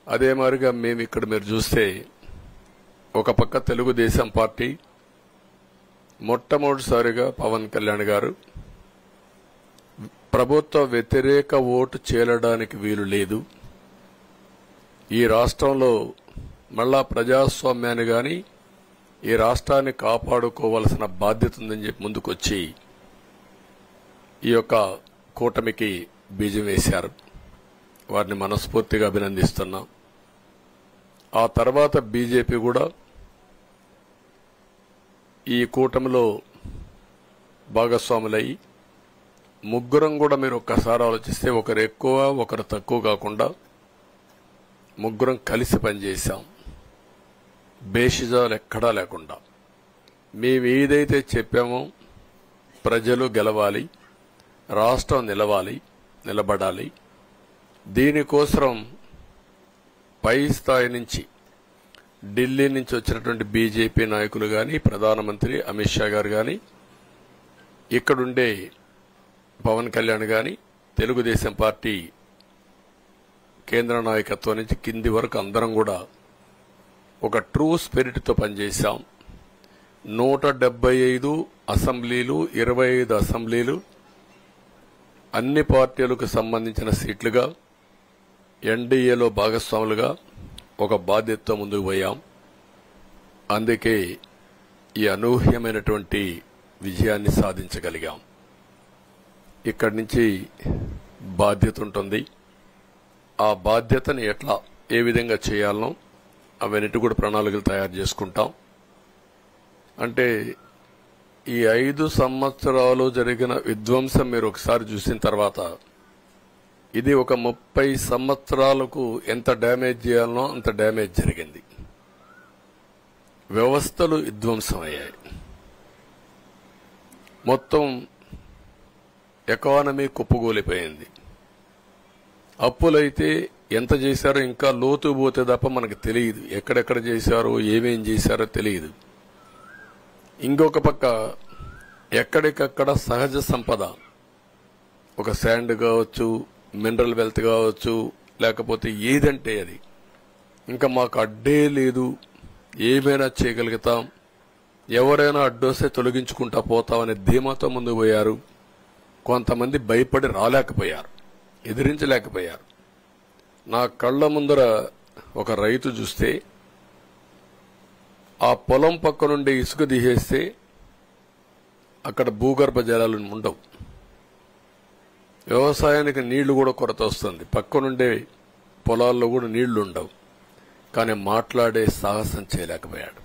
అదే మాదిరిగా మేము ఇక్కడ మీరు చూస్తే ఒక పక్క తెలుగుదేశం పార్టీ మొట్టమొదటిసారిగా పవన్ కళ్యాణ్ గారు ప్రభుత్వ వ్యతిరేక ఓటు చేరడానికి వీలు లేదు, ఈ రాష్ట్రంలో మళ్ళా ప్రజాస్వామ్యాన్ని గాని ఈ రాష్ట్రాన్ని కాపాడుకోవాల్సిన బాధ్యత ఉందని చెప్పి ముందుకొచ్చి ఈ యొక్క కూటమికి బీజం వేశారు. వారిని మనస్ఫూర్తిగా అభినందిస్తున్నాం. ఆ తర్వాత బీజేపీ కూడా ఈ కూటమిలో భాగస్వాములయ్యి ముగ్గురం కూడా మీరు ఒక్కసారి ఆలోచిస్తే ఒకరు ఎక్కువ ఒకరు తక్కువ కాకుండా ముగ్గురం కలిసి పనిచేశాం. బేషిజాలు ఎక్కడా లేకుండా మేము ఏదైతే చెప్పామో ప్రజలు గెలవాలి, రాష్ట్రం నిలబడాలి, దీనికోసం పై స్థాయి నుంచి ఢిల్లీ నుంచి వచ్చినటువంటి బీజేపీ నాయకులు గాని ప్రధానమంత్రి అమిత్ షా గారు గాని ఇక్కడుండే పవన్ కళ్యాణ్ గాని తెలుగుదేశం పార్టీ కేంద్ర నాయకత్వం నుంచి కింది వరకు అందరం కూడా ఒక ట్రూ స్పిరిట్ తో పనిచేశాం. 175 అసెంబ్లీలు 25 అసెంబ్లీలు అన్ని పార్టీలకు సంబంధించిన సీట్లుగా ఎన్డీఏలో భాగస్వాములుగా ఒక బాధ్యతతో ముందుకు పోయాం. అందుకే ఈ అనూహ్యమైనటువంటి విజయాన్ని సాధించగలిగాం. ఇక్కడి నుంచి బాధ్యత ఉంటుంది. ఆ బాధ్యతని ఏ విధంగా చేయాలనో అవన్నిటి కూడా ప్రణాళికలు తయారు చేసుకుంటాం. అంటే ఈ 5 సంవత్సరాలు జరిగిన విధ్వంసం మీరు ఒకసారి చూసిన తర్వాత ఇది ఒక 30 సంవత్సరాలకు ఎంత డ్యామేజ్ చేయాలనో అంత డ్యామేజ్ జరిగింది. వ్యవస్థలు విధ్వంసమయ్యాయి. మొత్తం ఎకానమీ కుప్పగూలిపోయింది. అప్పులైతే ఎంత చేశారో ఇంకా లోతు పోతే తప్ప మనకు తెలియదు. ఎక్కడెక్కడ చేశారో ఏమేం చేశారో తెలియదు. ఇంకొక పక్క ఎక్కడికక్కడ సహజ సంపద, ఒక శాండ్ కావచ్చు, మినరల్ వెల్త్ కావచ్చు, లేకపోతే ఏదంటే అది ఇంకా మాకు అడ్డే లేదు, ఏమైనా చేయగలుగుతాం, ఎవరైనా అడ్డొస్తే తొలగించుకుంటా పోతామనే ధీమాతో ముందుకు పోయారు. కొంతమంది భయపడి రాలేకపోయారు, ఎదిరించలేకపోయారు. నా కళ్ల ముందర ఒక రైతు చూస్తే ఆ పొలం పక్క నుండి ఇసుక తీసేస్తే అక్కడ భూగర్భ జలాలు ఉండవు, వ్యవసాయానికి నీళ్లు కూడా కొరత వస్తుంది, పక్క నుండే పొలాల్లో కూడా నీళ్లు ఉండవు. కానీ మాట్లాడే సాహసం చేయలేకపోయాడు.